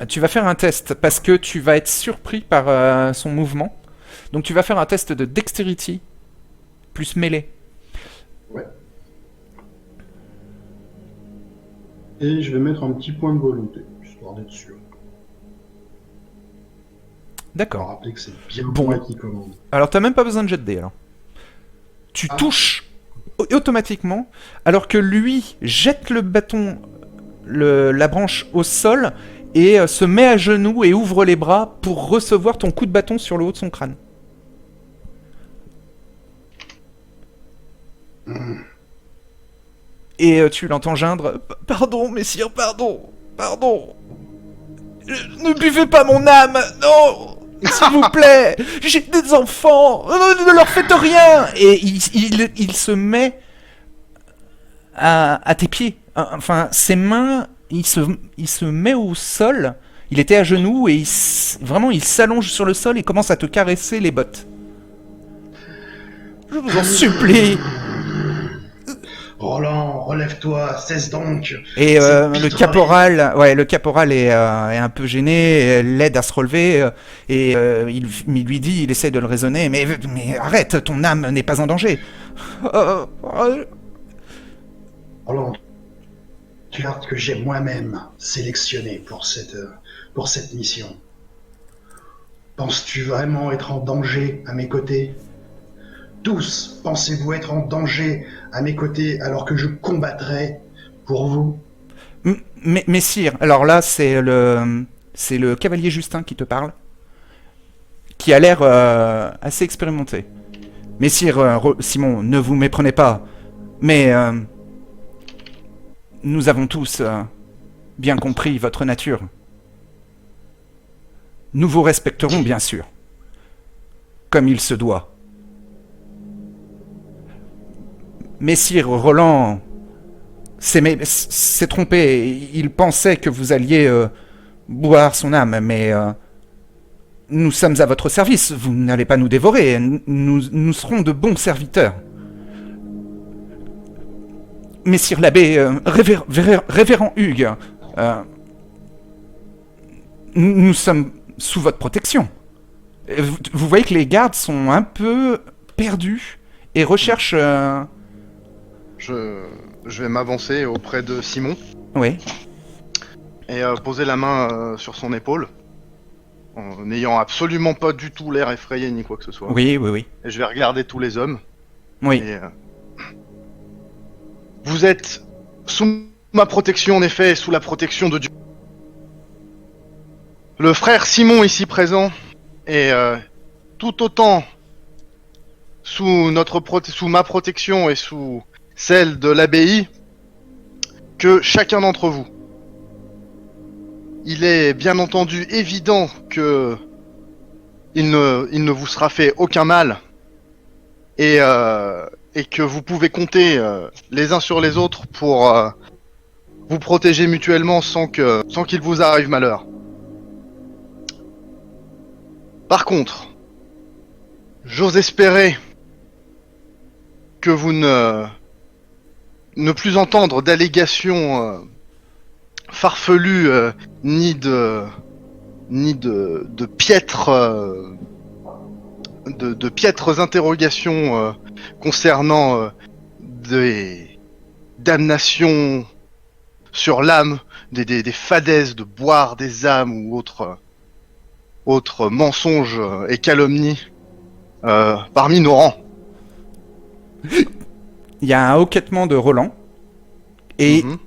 Tu vas faire un test parce que tu vas être surpris par son mouvement. Donc tu vas faire un test de dexterity plus mêlée. Ouais. Et je vais mettre un petit point de volonté, histoire d'être sûr. Pour D'accord. rappeler que c'est bien Bon. moi qui commande. Alors t'as même pas besoin de jet de dés alors. Tu Ah, touches automatiquement alors que lui jette le bâton, la branche au sol et se met à genoux et ouvre les bras pour recevoir ton coup de bâton sur le haut de son crâne. Et tu l'entends geindre. Pardon, messire, pardon, pardon. Ne buvez pas mon âme, non, s'il vous plaît. J'ai des enfants, ne leur faites rien. Et il se met à tes pieds. Enfin, ses mains, il se met au sol. Il était à genoux et vraiment il s'allonge sur le sol et commence à te caresser les bottes. Je vous en supplie. Roland, relève-toi, cesse donc. Et Cette pitrerie. le caporal est un peu gêné, l'aide à se relever, et il lui dit, il essaie de le raisonner, mais arrête, ton âme n'est pas en danger. Euh, euh, Roland, tu regardes que j'ai moi-même sélectionné pour cette mission. Penses-tu vraiment être en danger à mes côtés? Tous pensez-vous être en danger à mes côtés alors que je combattrai pour vous? Messire, alors là c'est le cavalier Justin qui te parle, qui a l'air assez expérimenté. Messire Simon, ne vous méprenez pas, mais nous avons tous bien compris votre nature. Nous vous respecterons bien sûr, comme il se doit. Messire Roland s'est trompé. Il pensait que vous alliez boire son âme, mais nous sommes à votre service. Vous n'allez pas nous dévorer. Nous serons de bons serviteurs. Messire l'abbé, révérend Hugues, euh, nous sommes sous votre protection. Vous voyez que les gardes sont un peu perdus et Hmm. recherchent. Je, je vais m'avancer auprès de Simon Oui, et poser la main sur son épaule, en n'ayant absolument pas du tout l'air effrayé ni quoi que ce soit. oui, oui, oui. Et je vais regarder tous les hommes. Oui. Et vous êtes sous ma protection, en effet, sous la protection de Dieu. Le frère Simon ici présent est tout autant sous ma protection et sous celle de l'abbaye que chacun d'entre vous. Il est bien entendu évident que il ne vous sera fait aucun mal et que vous pouvez compter les uns sur les autres pour vous protéger mutuellement sans qu'il vous arrive malheur. Par contre, j'ose espérer que vous ne plus entendre d'allégations farfelues ni de piètres de piètres interrogations concernant des damnations sur l'âme, des fadaises de boire des âmes ou autres mensonges et calomnies parmi nos rangs. Il y a un hoquetement de Roland et Mhm.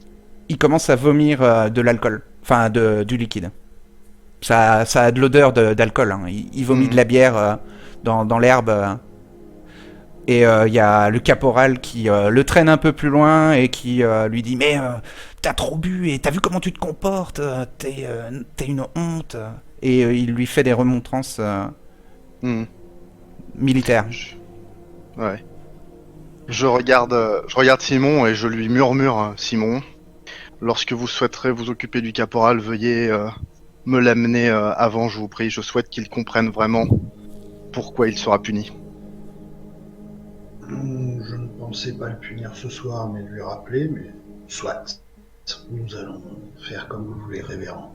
il commence à vomir de l'alcool, enfin du liquide. Ça a de l'odeur d'alcool. Hein. Il vomit de Mhm. la bière dans l'herbe. Et il y a le caporal qui le traîne un peu plus loin et qui lui dit mais t'as trop bu et t'as vu comment tu te comportes, t'es une honte. Et il lui fait des remontrances Mhm. militaires. Ouais. Je regarde Simon et je lui murmure, Simon, lorsque vous souhaiterez vous occuper du caporal, veuillez me l'amener avant, je vous prie. Je souhaite qu'il comprenne vraiment pourquoi il sera puni. Je ne pensais pas le punir ce soir, mais lui rappeler, mais soit. Nous allons faire comme vous voulez, révérend.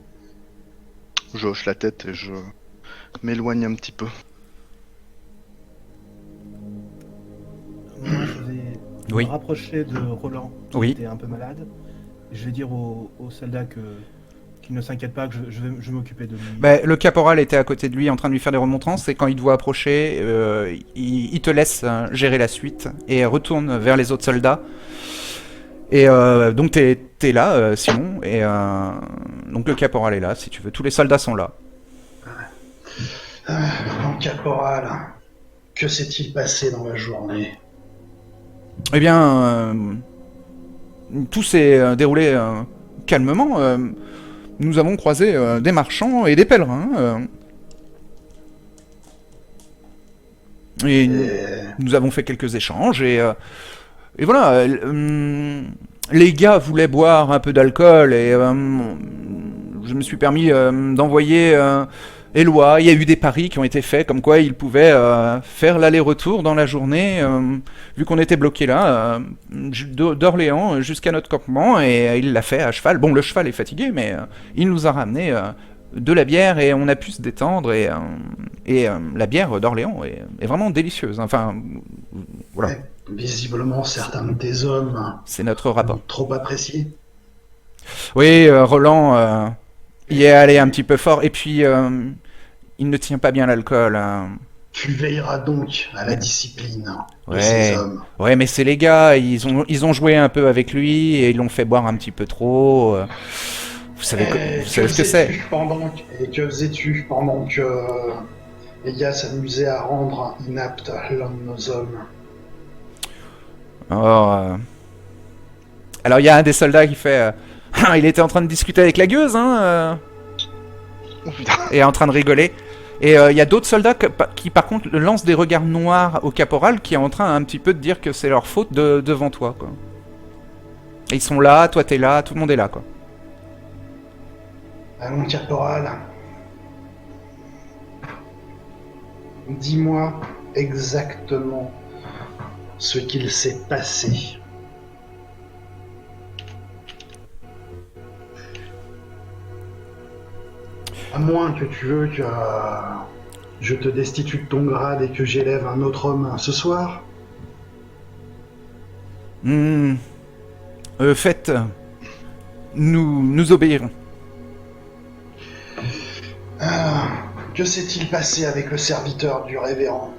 Je hoche la tête et je m'éloigne un petit peu. Moi, je vais Oui. me rapprocher de Roland, qui Oui. était un peu malade. Je vais dire aux soldats qu'il ne s'inquiète pas, que je vais m'occuper de lui. Bah, le caporal était à côté de lui en train de lui faire des remontrances et quand il te voit approcher, il te laisse gérer la suite et retourne vers les autres soldats. Et donc t'es là, Simon, et donc le caporal est là, si tu veux. Tous les soldats sont là. Mon caporal, que s'est-il passé dans la journée? Eh bien, tout s'est déroulé calmement. Nous avons croisé des marchands et des pèlerins. Et nous avons fait quelques échanges et voilà. Les gars voulaient boire un peu d'alcool et je me suis permis d'envoyer Éloi. Il y a eu des paris qui ont été faits comme quoi ils pouvaient faire l'aller-retour dans la journée vu qu'on était bloqué là d'Orléans jusqu'à notre campement et il l'a fait à cheval. Bon, le cheval est fatigué mais il nous a ramené de la bière et on a pu se détendre et la bière d'Orléans est vraiment délicieuse. Enfin, voilà, Visiblement, certains de tes hommes c'est notre rapport. ont trop apprécié. Oui, Roland y est allé un petit peu fort et puis il ne tient pas bien l'alcool. Tu veilleras donc à la discipline de Ouais. ces hommes. Ouais, mais c'est les gars, ils ont joué un peu avec lui et ils l'ont fait boire un petit peu trop. Vous savez, vous savez ce que c'est. Et que faisais-tu pendant que les gars s'amusaient à rendre inapte l'un de nos hommes? Alors, il y a un des soldats qui fait... il était en train de discuter avec la gueuse, hein, Oh putain. et en train de rigoler. Et il y a d'autres soldats qui, par contre, lancent des regards noirs au caporal qui est en train un petit peu de dire que c'est leur faute devant toi, quoi. Et ils sont là, toi t'es là, tout le monde est là, quoi. Ah, mon caporal, dis-moi exactement ce qu'il s'est passé. À moins que tu veux que je te destitue de ton grade et que j'élève un autre homme ce soir. Faites... nous obéirons. Ah, que s'est-il passé avec le serviteur du révérend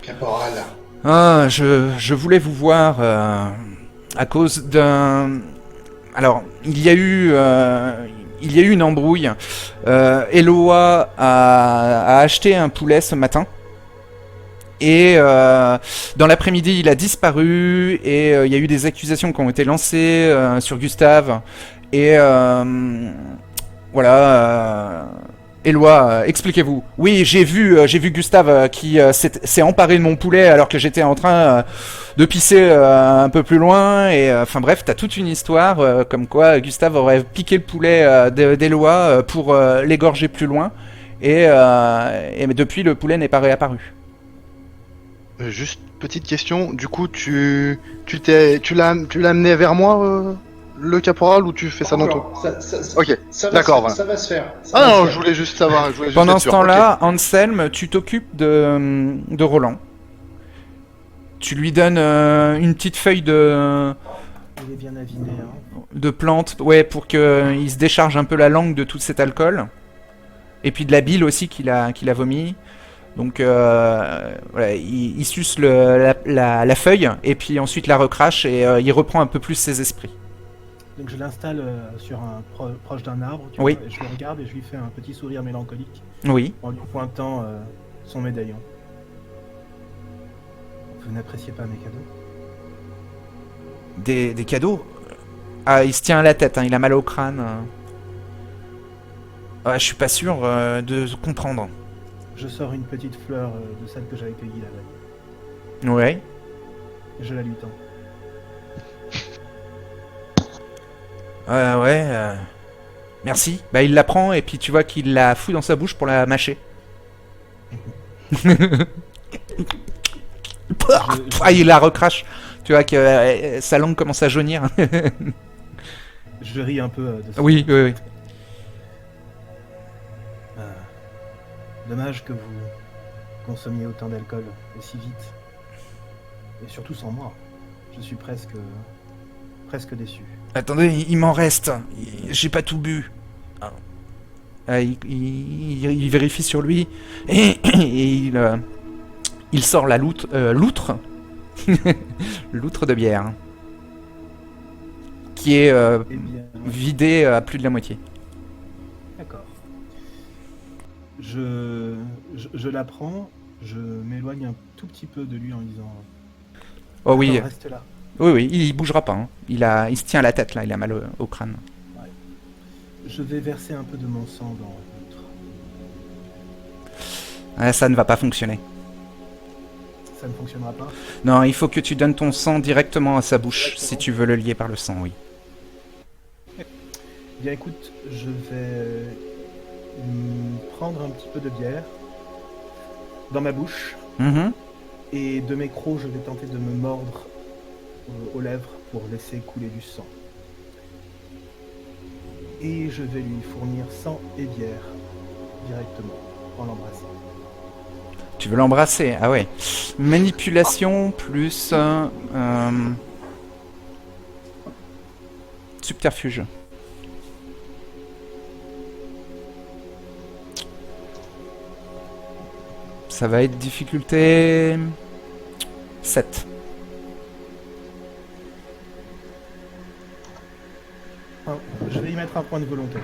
caporal? Ah, je voulais vous voir à cause d'un... Alors, il y a eu une embrouille. Eloi a acheté un poulet ce matin. Et dans l'après-midi, il a disparu. Et il y a eu des accusations qui ont été lancées sur Gustave. Et voilà... Éloi, expliquez-vous. Oui, j'ai vu Gustave qui s'est emparé de mon poulet alors que j'étais en train de pisser un peu plus loin. Et enfin bref, t'as toute une histoire comme quoi Gustave aurait piqué le poulet d'Éloi pour l'égorger plus loin. Et mais depuis, le poulet n'est pas réapparu. Juste petite question, du coup tu l'as amené vers moi le caporal ou tu fais ça dans ton... Encore, Ok, ça va d'accord, se- voilà. Ça va se faire. Ça Ah va se non, faire. je voulais juste savoir. Pendant être ce sûr. temps-là, Anselme, tu t'occupes de Roland. Tu lui donnes une petite feuille Il est bien aviné, hein. de plantes, ouais, pour qu'il se décharge un peu la langue de tout cet alcool. Et puis de la bile aussi qu'il a vomi. Donc voilà, il suce la feuille et puis ensuite la recrache et il reprend un peu plus ses esprits. Donc je l'installe sur proche d'un arbre, tu Oui. vois, et je le regarde et je lui fais un petit sourire mélancolique Oui. en lui pointant son médaillon. Vous n'appréciez pas mes cadeaux? Des cadeaux. Ah, il se tient à la tête, hein, il a mal au crâne. Ah, je suis pas sûr de comprendre. Je sors une petite fleur de celle que j'avais cueillie la veille. Ouais. Et je la lui tends. Ouais. Merci. Bah, il la prend et puis tu vois qu'il la fout dans sa bouche pour la mâcher. Ah, il la recrache. Tu vois que sa langue commence à jaunir. Je ris un peu de ça. Oui. Dommage que vous consommiez autant d'alcool et si vite. Et surtout sans moi. Je suis presque déçu. Attendez, il m'en reste. J'ai pas tout bu. Il vérifie sur lui et il sort la loutre. Loutre de bière. Qui est Eh bien, vidée à plus de la moitié. d'accord. Je la prends, je m'éloigne un tout petit peu de lui en disant Oh oui, attends, reste là. oui, il bougera pas. Hein. Il se tient à la tête là, il a mal au crâne. Je vais verser un peu de mon sang dans l'autre. Ah, ça ne va pas fonctionner. Ça ne fonctionnera pas. Non, il faut que tu donnes ton sang directement à sa bouche si tu veux le lier par le sang, oui. Bien écoute, je vais prendre un petit peu de bière dans ma bouche Mhm. et de mes crocs, je vais tenter de me mordre aux lèvres pour laisser couler du sang. Et je vais lui fournir sang et bière directement en l'embrassant. Tu veux l'embrasser? Ah ouais. Manipulation plus subterfuge. Ça va être difficulté 7. Je vais y mettre un point de volonté.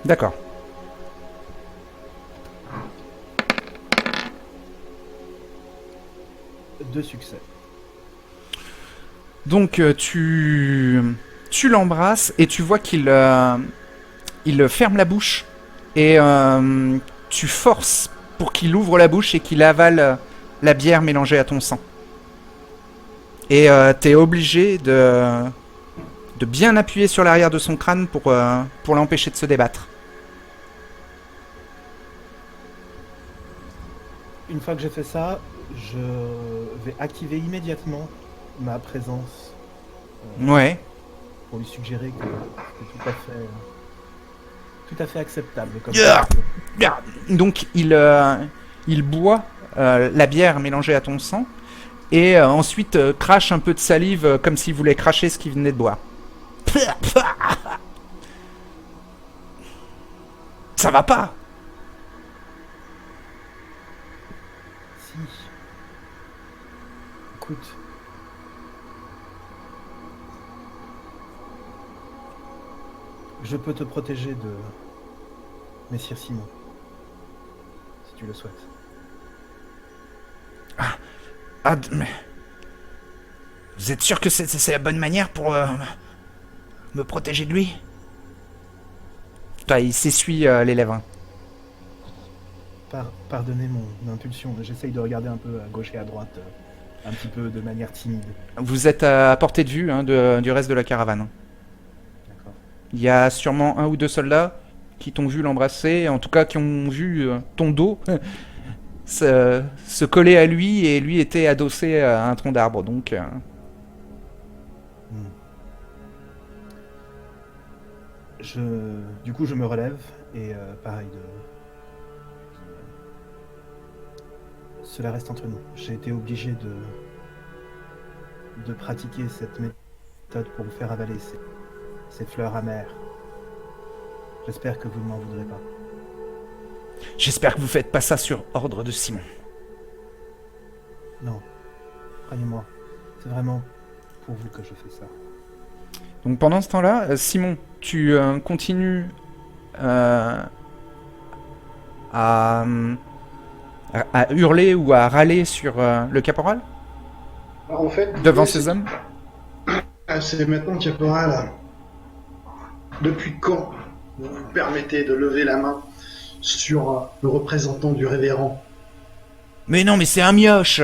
D'accord. Deux succès. Donc tu l'embrasses et tu vois qu'il il ferme la bouche et tu forces pour qu'il ouvre la bouche et qu'il avale la bière mélangée à ton sang. Et t'es obligé de bien appuyer sur l'arrière de son crâne pour l'empêcher de se débattre. Une fois que j'ai fait ça, je vais activer immédiatement ma présence Ouais. pour lui suggérer que c'est tout à fait acceptable. Comme Yeah. ça. Donc il boit la bière mélangée à ton sang et ensuite crache un peu de salive comme s'il voulait cracher ce qu'il venait de boire. Ça va pas. Si. Écoute. Je peux te protéger de Messire Simon. Si tu le souhaites. Ah, mais... Vous êtes sûr que c'est la bonne manière pour me protéger de lui? Putain, il s'essuie les lèvres. Hein. Pardonnez mon impulsion, j'essaye de regarder un peu à gauche et à droite, un petit peu de manière timide. Vous êtes à portée de vue hein, du reste de la caravane. D'accord. Il y a sûrement un ou deux soldats qui t'ont vu l'embrasser, en tout cas qui ont vu ton dos se coller à lui et lui était adossé à un tronc d'arbre. Donc, Du coup, je me relève et pareil, cela reste entre nous. J'ai été obligé de pratiquer cette méthode pour vous faire avaler ces fleurs amères. J'espère que vous ne m'en voudrez pas. j'espère que vous faites pas ça sur ordre de Simon. Non, croyez-moi, c'est vraiment pour vous que je fais ça. Donc pendant ce temps-là, Simon, tu continues à hurler ou à râler sur le caporal Alors, en fait, devant l'idée, ces hommes. c'est maintenant, caporal. Depuis quand vous vous permettez de lever la main sur le représentant du révérend? Mais non, mais c'est un mioche.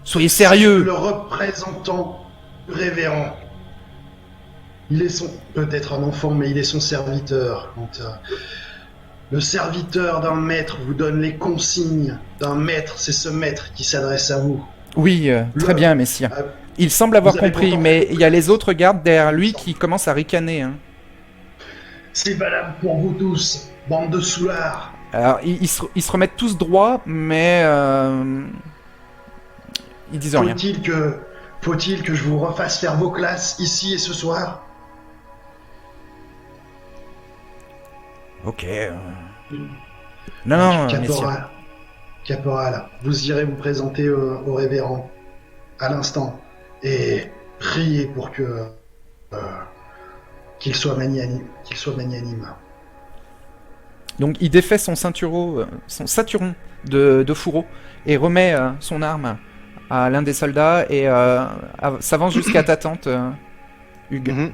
Soyez sérieux. Le représentant du révérend. Il est peut-être un enfant, mais il est son serviteur. Quand le serviteur d'un maître vous donne les consignes d'un maître, c'est ce maître qui s'adresse à vous. Oui, très bien, messire. Euh, Il semble avoir vous avez compris, pourtant mais fait- il y a les autres gardes derrière lui qui commencent à ricaner. Hein. C'est valable pour vous tous. Bande de soulards. Alors, ils se remettent tous droits, mais ils disent rien. Faut-il que je vous refasse faire vos classes ici et ce soir? Ok. Non, non, messieurs. Caporal, vous irez vous présenter au révérend à l'instant et priez pour que qu'il soit magnanime. Donc, il défait son ceinturon de fourreau et remet son arme à l'un des soldats et s'avance jusqu'à ta tante, Hugues. Mhm.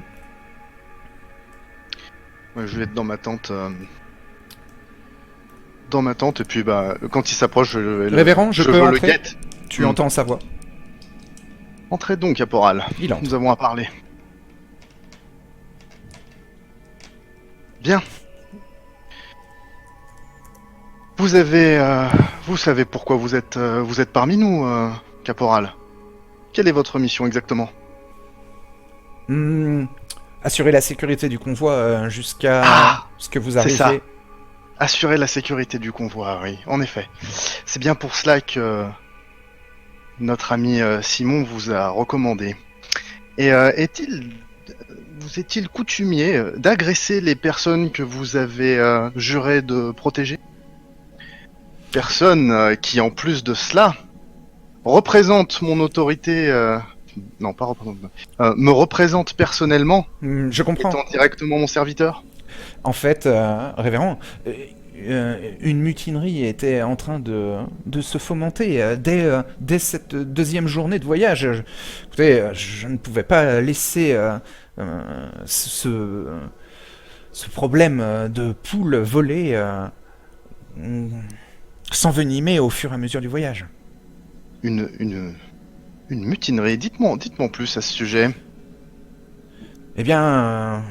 Ouais, je vais être dans ma tente. Dans ma tente, et puis bah, quand il s'approche, Révérend, je peux le entrer? guette. Tu entends sa voix. Entrez donc, caporal. Il entre. Nous avons à parler. Bien. Vous savez pourquoi vous êtes parmi nous, caporal. Quelle est votre mission exactement? Assurer la sécurité du convoi jusqu'à ce que vous c'est arriviez. ça. Assurer la sécurité du convoi, oui, en effet. C'est bien pour cela que notre ami Simon vous a recommandé. Et vous est-il coutumier d'agresser les personnes que vous avez juré de protéger? Personnes qui, en plus de cela, représentent mon autorité... non, pas représente. Me représentent personnellement, Je comprends. étant directement mon serviteur. En fait, révérend, une mutinerie était en train de se fomenter dès cette deuxième journée de voyage. Écoutez, je ne pouvais pas laisser ce problème de poules volées s'envenimer au fur et à mesure du voyage. Une mutinerie. Dites-moi plus à ce sujet. Eh bien,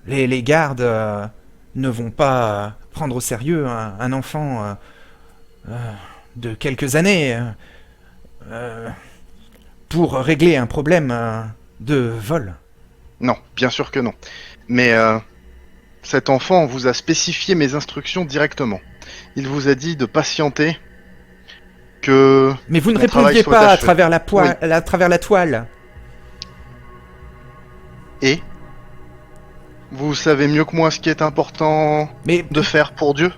les gardes ne vont pas prendre au sérieux un enfant de quelques années pour régler un problème de vol. Non, bien sûr que non. Mais cet enfant vous a spécifié mes instructions directement. Il vous a dit de patienter, que Mais vous ne mon travail répondiez soit pas à achevé. travers la, Oui. à travers la toile. Et vous savez mieux que moi ce qui est important Mais de faire pour Dieu?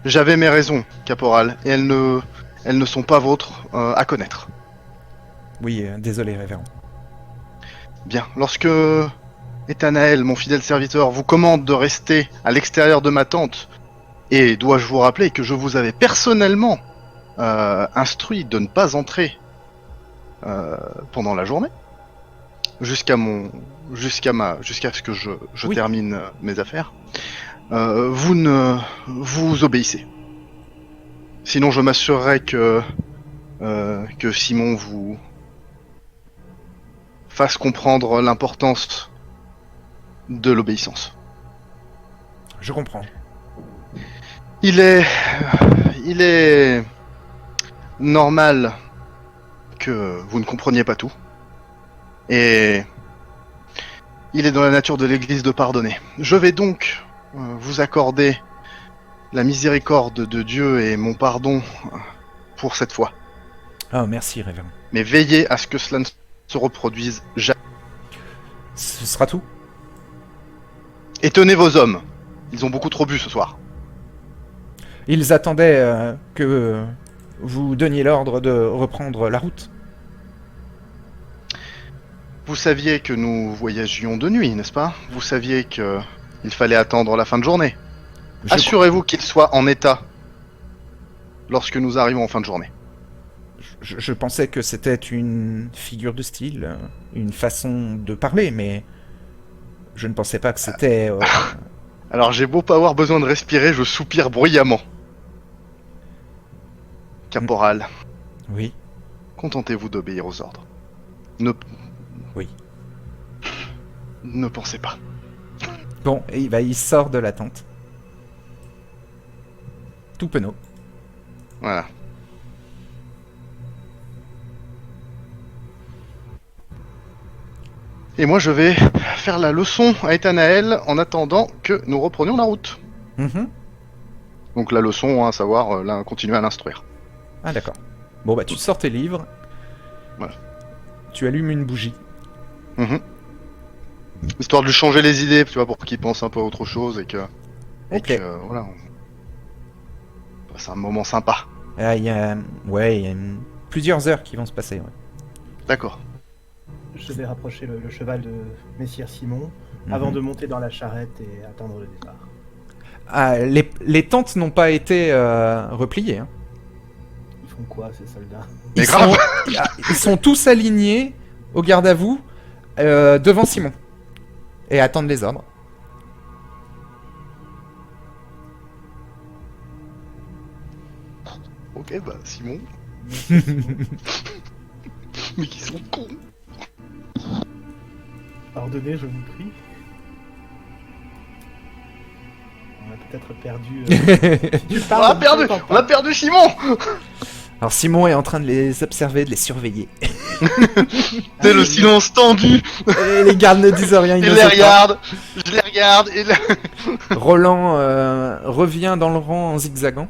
J'avais mes raisons, caporal, et elles ne sont pas vôtres à connaître. oui, désolé, révérend. Bien, lorsque Ethanaël, mon fidèle serviteur, vous commande de rester à l'extérieur de ma tente, et dois-je vous rappeler que je vous avais personnellement instruit de ne pas entrer pendant la journée, jusqu'à ce que je Oui. termine mes affaires, vous obéissez. Sinon, je m'assurerai que Simon vous fasse comprendre l'importance de l'obéissance. Je comprends. Il est normal que vous ne compreniez pas tout. Et il est dans la nature de l'Église de pardonner. Je vais donc vous accorder la miséricorde de Dieu et mon pardon pour cette fois. Ah, merci, révérend. Mais veillez à ce que cela ne se reproduise jamais. Ce sera tout. Et tenez vos hommes. Ils ont beaucoup trop bu ce soir. Ils attendaient que vous donniez l'ordre de reprendre la route. Vous saviez que nous voyagions de nuit, n'est-ce pas? Vous saviez que il fallait attendre la fin de journée. Je Assurez-vous qu'il soit en état lorsque nous arrivons en fin de journée. Je pensais que c'était une figure de style, une façon de parler, mais je ne pensais pas que c'était... Alors j'ai beau pas avoir besoin de respirer, je soupire bruyamment. Caporal, Oui, contentez-vous d'obéir aux ordres. oui. Ne pensez pas. Bon, et il sort de la tente. Tout penaud. Voilà. Et moi, je vais faire la leçon à Ethanaël en attendant que nous reprenions la route. Mhm. Donc la leçon, à savoir, continuer à l'instruire. Ah d'accord. Bon bah tu sors tes livres. Voilà. Tu allumes une bougie. Mhm. Histoire de lui changer les idées, tu vois, pour qu'il pense un peu à autre chose et que... Ok. voilà. C'est un moment sympa. Ah, il y a plusieurs heures qui vont se passer. Ouais. D'accord. Je vais rapprocher le cheval de Messire Simon avant de monter dans la charrette et attendre le départ. Ah, les tentes n'ont pas été repliées. Hein. Ils font quoi, ces soldats? Mais grave. Ils sont tous alignés au garde à vous devant Simon et attendent les ordres. Ok, bah Simon. Mais qui sont cons. Ordonnez, je vous prie. On a peut-être perdu... si tu On parles, a perdu, t'entends on a pas. perdu Simon. Alors Simon est en train de les observer, de les surveiller. C'est le silence tendu. Et les gardes ne disent rien. Ils Il ne les savent pas. regarde, je les regarde, et Roland revient dans le rang en zigzagant.